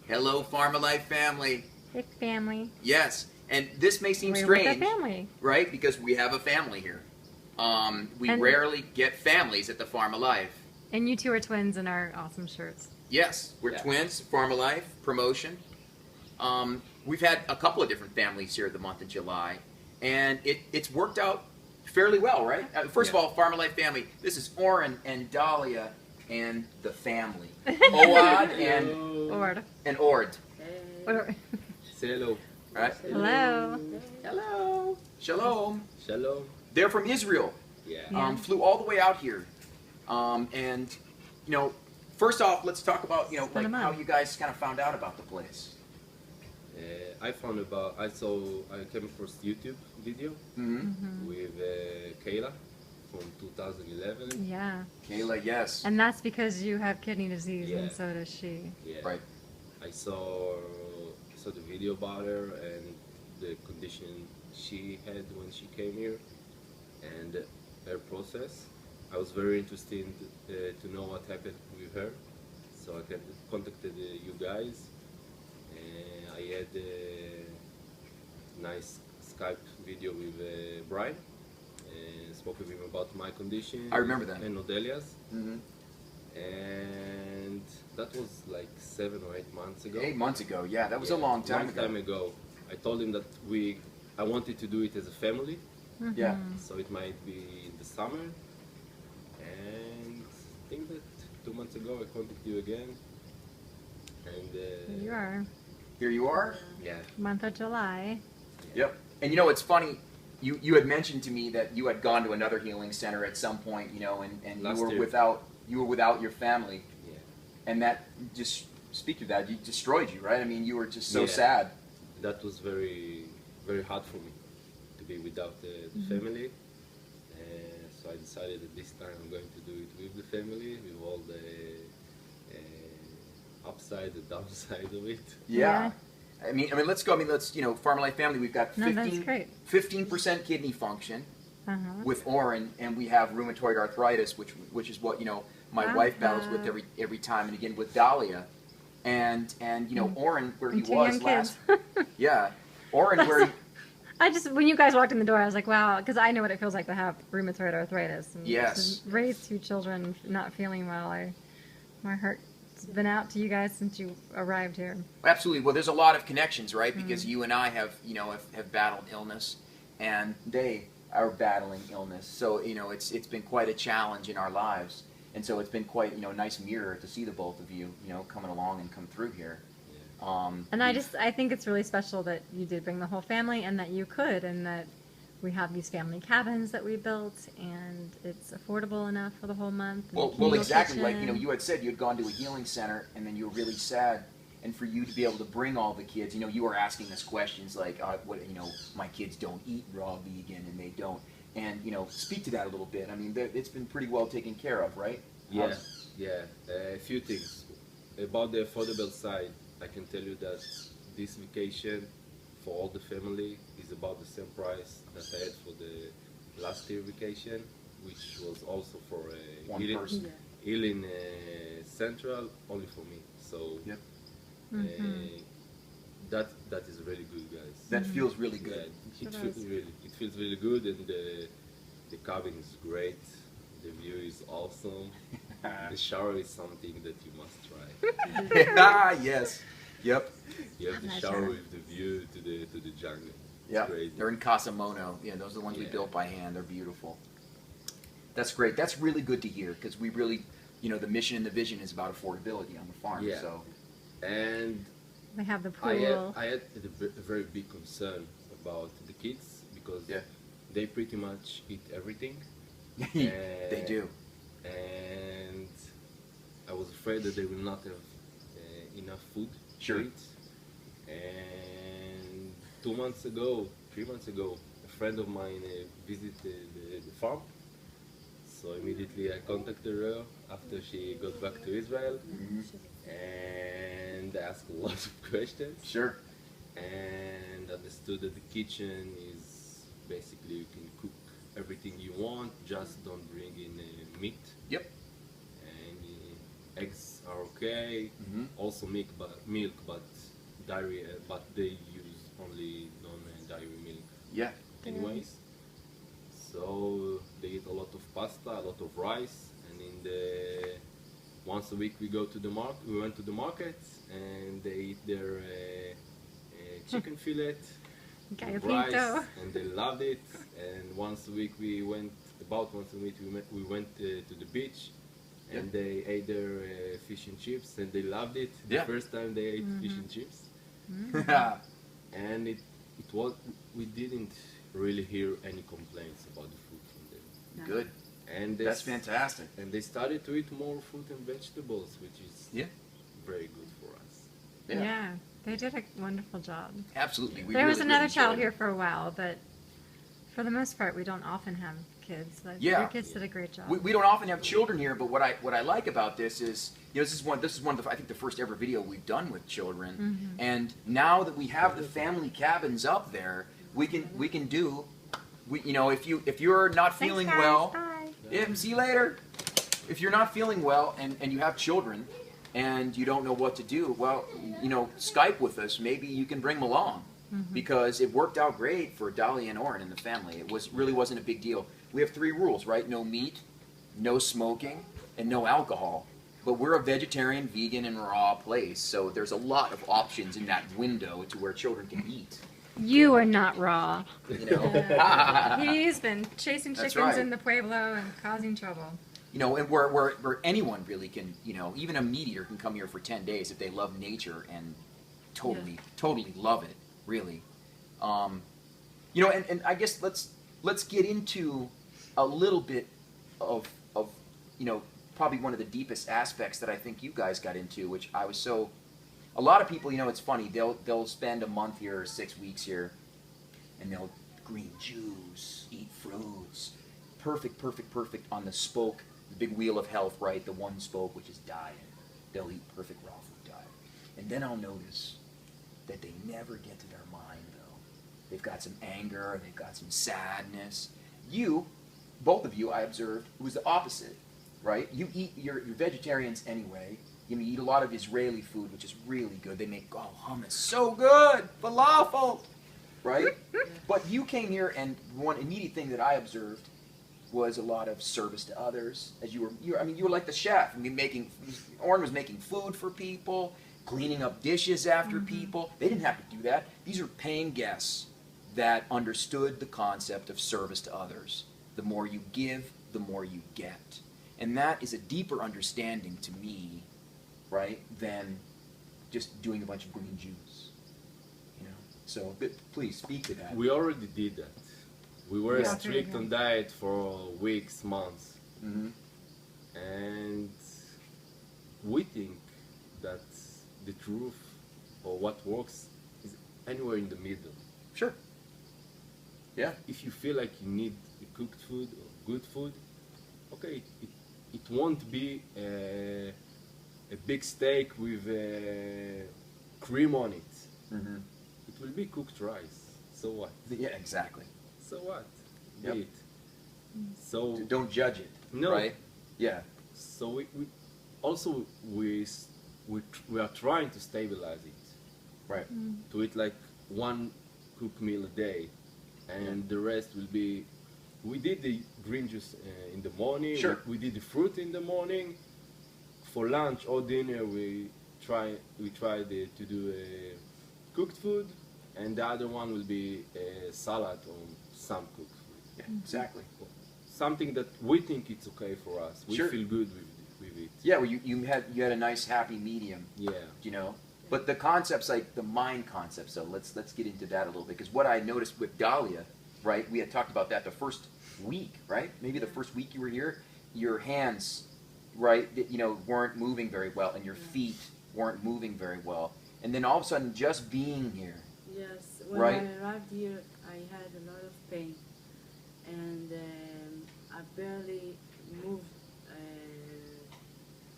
Hello, Pharma Life family. Big family. Yes, and this may seem We're strange, with a family. right? Because we have a family here. We And- rarely get families at the Pharma Life. And you two are twins in our awesome shirts. Yes, we're twins, Pharma Life, promotion. We've had a couple of different families here the month of July, and it's worked out fairly well, right? First of all, Pharma Life family, this is Oren and Dahlia and the family. Oad and Ord. Say hello. Right? Hello. Hello. Shalom. Shalom. They're from Israel. Yeah. Flew all the way out here. And, you know, first off, let's talk about, you know, like how you guys kind of found out about the place. I came across YouTube video with Kayla from 2011. Yeah. Kayla, yes. And that's because you have kidney disease, Yeah. and so does she. Yeah. Right. I saw the video about her and the condition she had when she came here and her process. I was very interested to know what happened with her, so I contacted you guys. I had a nice Skype video with Brian and spoke with him about my condition. I remember that. And Odelia's. Mm-hmm. And that was like 7 or 8 months ago. 8 months ago, yeah, that was a long time ago. I told him that I wanted to do it as a family. Yeah. So it might be in the summer. And I think that 2 months ago I contacted you again. And Here you are. Here you are? yeah. Month of July. Yep. And you know, it's funny, you had mentioned to me that you had gone to another healing center at some point, you know, and you were without your family. Yeah. And that, just speak to that, you destroyed you, right? I mean, you were just so Yeah. sad. That was very, very hard for me to be without the family. So I decided that this time I'm going to do it with the family, with all the upside and downside of it. Yeah. I mean, let's go. I mean, let's, you know, Pharma Life family, we've got 15% kidney function with Oren, and we have rheumatoid arthritis, which is what, you know, my wife battles with every time, and again with Dahlia. And you know, Oren, where he was last. Yeah. Oren, where he, when you guys walked in the door, I was like, wow, because I know what it feels like to have rheumatoid arthritis. And yes. to raise 2 children not feeling well, my heart's been out to you guys since you arrived here. Absolutely. Well, there's a lot of connections, right? Because you and I have, you know, have battled illness, and they are battling illness. So, you know, it's been quite a challenge in our lives. And so it's been quite, you know, a nice mirror to see the both of you, you know, coming along and come through here. And I think it's really special that you did bring the whole family, and that you could, and that we have these family cabins that we built, and it's affordable enough for the whole month. Well, exactly. Like, you know, you had said you had gone to a healing center, and then you were really sad. And for you to be able to bring all the kids, you know, you were asking us questions like, what, you know, my kids don't eat raw vegan, and they don't. And, you know, speak to that a little bit. I mean, it's been pretty well taken care of, right? Yeah, a few things. About the affordable side, I can tell you that this vacation for all the family is about the same price that I had for the last year vacation, which was also for healing central, only for me. So that is really good, guys. That feels really good. Yeah, it feels really good, and the cabin is great. The view is awesome. The shower is something that you must try. Yes. Yep. You have the shower with the view to the jungle. Yeah. They're in Casamono. Yeah, those are the ones we built by hand. They're beautiful. That's great. That's really good to hear, because we really, you know, the mission and the vision is about affordability on the farm. Yeah. So. And they have the pool. I had a very big concern about the kids, because they pretty much eat everything. They do. And I was afraid that they will not have enough food to eat. And 3 months ago, a friend of mine visited the farm. So immediately I contacted her after she got back to Israel, and I asked a lot of questions. Sure. And understood that the kitchen is basically you can cook everything you want, just don't bring in meat. Yep. eggs are okay. Also milk, but dairy, but they use only non-dairy milk. Yeah. Anyways, so they eat a lot of pasta, a lot of rice, and in the once a week we go to the market. We went to the market, and they eat their chicken fillet, with rice, and they loved it. And once a week we went. About once a week we went to the beach, and they ate their fish and chips, and they loved it. The first time they ate fish and chips, and it was, we didn't really hear any complaints about the food from them. Good. And that's fantastic. And they started to eat more fruit and vegetables, which is very good for us. Yeah, they did a wonderful job. Absolutely. There was another child here for a while, but for the most part, we don't often have kids. Your kids did a great job. We don't often have children here, but what I like about this is, you know, this is one of the, I think, the first ever video we've done with children. And now that we have the family cabins up there, we can do, you know, if you're not feeling well, see you later. If you're not feeling well and you have children and you don't know what to do, well, you know, Skype with us. Maybe you can bring them along. Because it worked out great for Dahlia and Oren and the family. It really wasn't a big deal. We have 3 rules, right? No meat, no smoking, and no alcohol. But we're a vegetarian, vegan, and raw place, so there's a lot of options in that window to where children can eat. You are not raw. You know? He's been chasing chickens in the Pueblo and causing trouble. You know, and where anyone really can, you know, even a meat eater can come here for 10 days if they love nature and totally love it. Really, you know, and I guess let's get into a little bit of you know, probably one of the deepest aspects that I think you guys got into, which I was so. A lot of people, you know, it's funny. They'll spend a month here or 6 weeks here, and they'll green juice, eat fruits, perfect on the spoke, the big wheel of health, right? The one spoke, which is diet. They'll eat perfect raw food diet, and then I'll notice that they never get to their mind, though. They've got some anger, they've got some sadness. You, both of you, I observed, it was the opposite, right? You're vegetarians anyway. You eat a lot of Israeli food, which is really good. They make hummus, so good, falafel, right? But you came here, and one immediate thing that I observed was a lot of service to others. As you were like the chef. I mean, Oren was making food for people, cleaning up dishes after people. They didn't have to do that. These are paying guests that understood the concept of service to others. The more you give, the more you get. And that is a deeper understanding to me, right, than just doing a bunch of green juice. You know? So please speak to that. We already did that. We were strict on diet for weeks, months. And we think that the truth or what works is anywhere in the middle. Sure. Yeah. If you feel like you need cooked food or good food, okay, it won't be a big steak with cream on it. It will be cooked rice. So what? Yeah, exactly. So what? Yep. Eat. So don't judge it. No. Right? Yeah. So we are trying to stabilize it. Right. To eat like one cooked meal a day, and the rest will be. We did the green juice in the morning. Sure. We did the fruit in the morning. For lunch or dinner, we tried to do cooked food, and the other one will be a salad or some cooked food. Yeah, exactly. Something that we think it's okay for us. We feel good with it. Yeah, well, you had a nice happy medium. Yeah. You know, but the concepts, like the mind concepts. So let's get into that a little bit, because what I noticed with Dahlia, right? We had talked about that the first week, right? Maybe the first week you were here, your hands, right? You know, weren't moving very well, and your feet weren't moving very well, and then all of a sudden, just being here. Yes. When right? I arrived here, I had a lot of pain, and I barely moved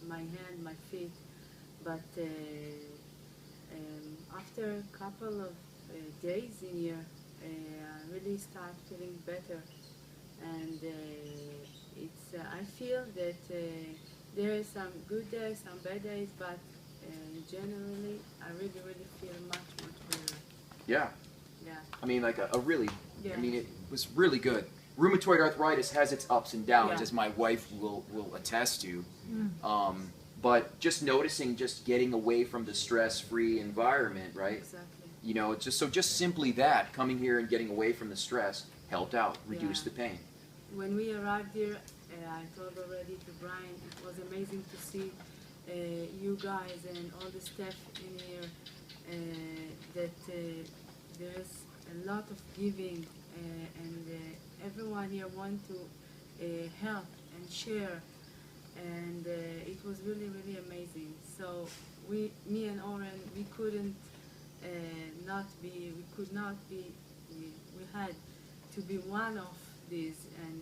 my hand, my feet, but after a couple of days in here, I really start feeling better, and I feel that there is some good days, some bad days, but generally, I really, really feel much, much better. Yeah. Yeah. I mean, like a really, Yeah. I mean, it was really good. Rheumatoid arthritis has its ups and downs, Yeah. as my wife will attest to. But just noticing, just getting away from the stress-free environment, right? Exactly. You know, just simply that, coming here and getting away from the stress helped out, reduced Yeah. the pain. When we arrived here, I told already to Brian, it was amazing to see you guys and all the staff in here, that there is a lot of giving, and everyone here want to help and share, and it was really, really amazing. So me and Oren, we couldn't we could not be, we had to be one of these and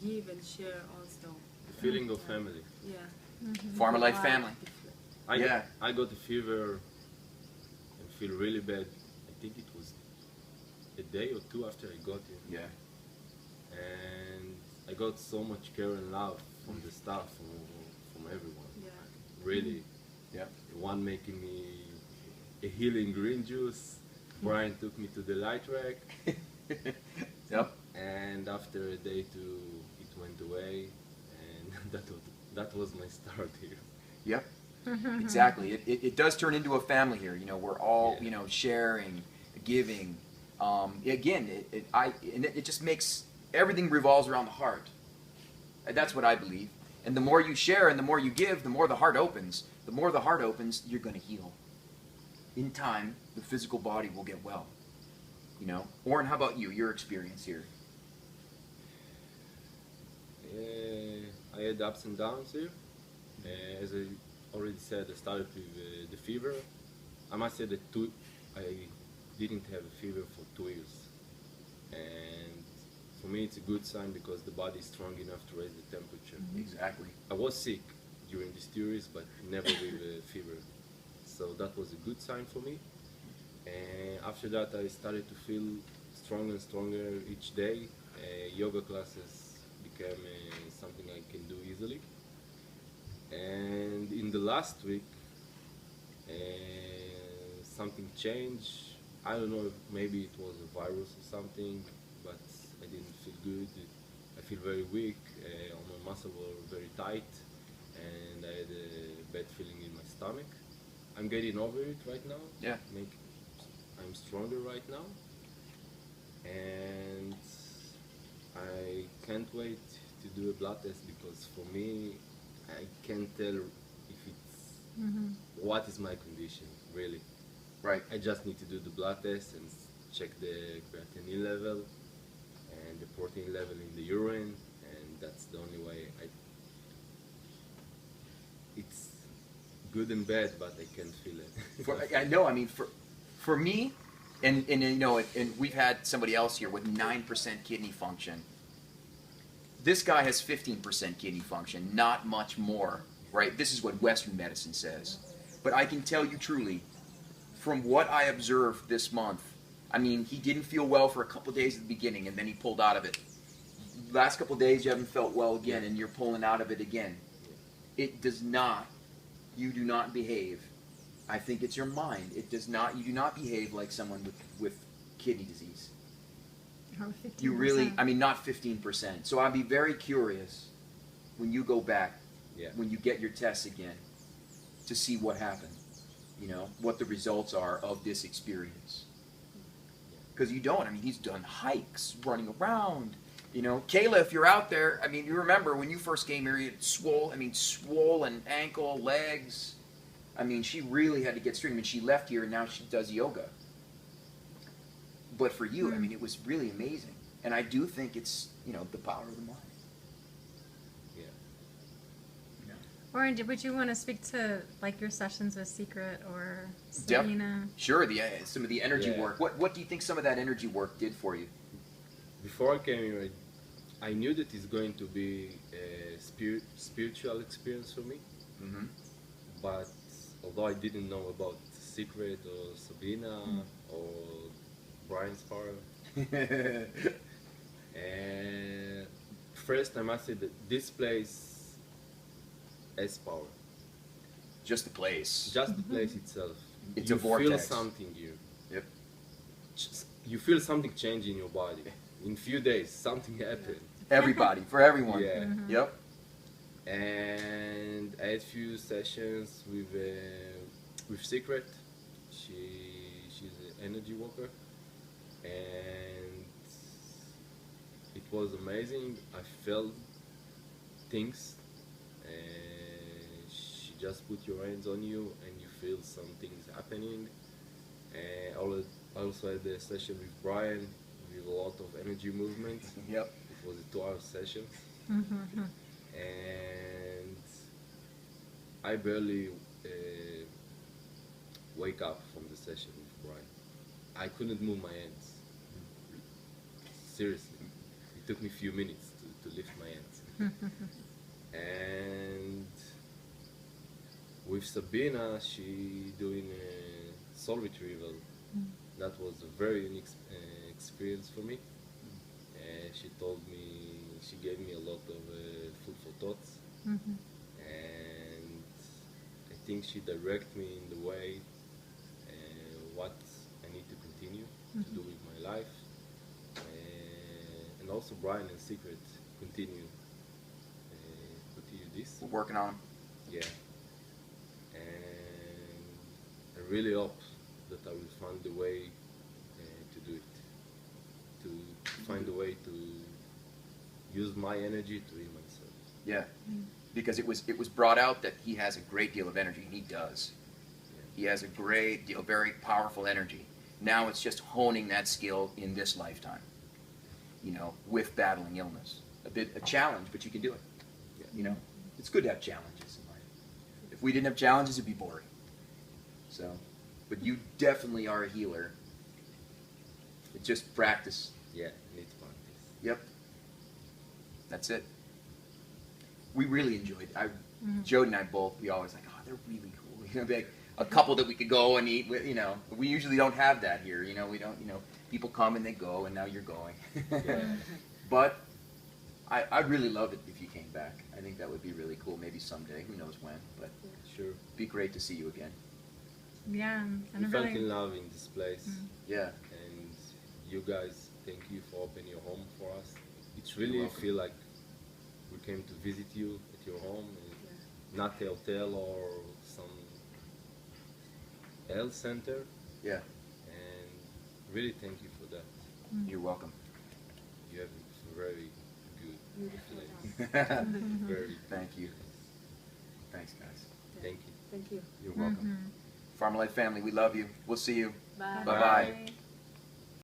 give and share also. The feeling of family. Yeah. Farmer Life family. Yeah. I got a fever and feel really bad. I think it was a day or two after I got it. Yeah. And I got so much care and love from the staff, from everyone. Yeah. Really. Yeah. The one making me a healing green juice. Brian took me to the light rack. Yep. And after a day two, it went away, and that was my start here. Yep. Exactly. It does turn into a family here. You know, we're all, Yeah. you know, sharing, giving. Again, it just makes everything revolves around the heart. And that's what I believe. And the more you share and the more you give, the more the heart opens. The more the heart opens, you're going to heal. In time, the physical body will get well. You know, Oren, how about you? Your experience here? I had ups and downs here. As I already said, I started with the fever. I must say that I didn't have a fever for 2 years. And for me it's a good sign because the body is strong enough to raise the temperature. Exactly. I was sick during these 2 years, but never with a fever. So that was a good sign for me. And after that I started to feel stronger and stronger each day. Yoga classes became something I can do easily. And in the last week, something changed. I don't know if maybe it was a virus or something, but I didn't feel good. I feel very weak, all my muscles were very tight, and I had a bad feeling in my stomach. I'm getting over it right now. Yeah. I'm stronger right now, and I can't wait to do a blood test because for me, I can't tell if it's what is my condition really. Right. I just need to do the blood test and check the creatinine level and the protein level in the urine, and that's the only way. It's good and bad, but I can't feel it. I know. I mean, for me, and you know, and we've had somebody else here with 9% kidney function. This guy has 15% kidney function, not much more, right? This is what Western medicine says. But I can tell you truly, from what I observed this month, I mean, he didn't feel well for a couple days at the beginning, and then he pulled out of it. Last couple days, you haven't felt well again, and you're pulling out of it again. It does not, you do not behave. I think it's your mind. It does not, you do not behave like someone with kidney disease. You really, I mean, not 15%. So I'd be very curious when you go back, when you get your tests again, to see what happened, you know, what the results are of this experience. Because you don't, I mean, he's done hikes, running around, you know. Kayla, if you're out there, I mean, you remember when you first came here, you had swollen ankle, legs. I mean, she really had to get straight. I mean, she left here and now she does yoga. But for you, I mean, it was really amazing. And I do think it's, you know, the power of the mind. Yeah. Oren, would you want to speak to, like, your sessions with Secret or Sabina? Sure, some of the energy work. What do you think some of that energy work did for you? Before I came here, I knew that it's going to be a spiritual experience for me. Mm-hmm. But although I didn't know about Secret or Sabina or Brian's power, and first I must say that this place S power. Just the place. Just the place itself. It's you a vortex. feel something here. Yep. You feel something change in your body. In few days, something happened. Everybody, for everyone. Yeah. Yep. And I had few sessions with Secret. She's an energy worker, and it was amazing. I felt things. She just put your hands on you, and you feel some things happening. And I also had a session with Brian with a lot of energy movement. Yep. It was a 2-hour session. And I barely wake up from the session with Brian. I couldn't move my hands. Seriously. It took me a few minutes to lift my hands. And with Sabina, she doing a soul retrieval. That was a very unique experience for me. She told me, she gave me a lot of food for thoughts. And I think she directed me in the way what I need to continue to do with my life. And also Brian and Secret continue this. We're working on them. Yeah. And I really hope that I will find a way to do it. To find a way to use my energy to heal myself. Yeah. Because it was brought out that he has a great deal of energy, and he does. Yeah. He has a great deal, very powerful energy. Now it's just honing that skill in this lifetime, you know, with battling illness. A challenge, but you can do it. Yeah. You know, it's good to have challenges in life. If we didn't have challenges, it'd be boring. So, but you definitely are a healer. It's just practice. Yeah, I need to practice. Yep. That's it. We really enjoyed. Jody and I both. We always like, oh, they're really cool. You know, like a couple that we could go and eat with. You know, we usually don't have that here. You know, we don't. You know, people come and they go, and now you're going. Yeah. But I really love it if you came back. I think that would be really cool. Maybe someday. Who knows when? But Sure. it'd be great to see you again. Yeah, We and felt really, in love in this place. Yeah. And you guys, thank you for opening your home for us. It's You're really welcome. feel like we came to visit you at your home, and not a hotel or some health center. Yeah. And really thank you for that. You're welcome. You have a very good place. Very. Thank you. Thanks, guys. Thank you. Thank you. You're welcome. Farmer Life family, we love you. We'll see you. Bye. Bye-bye.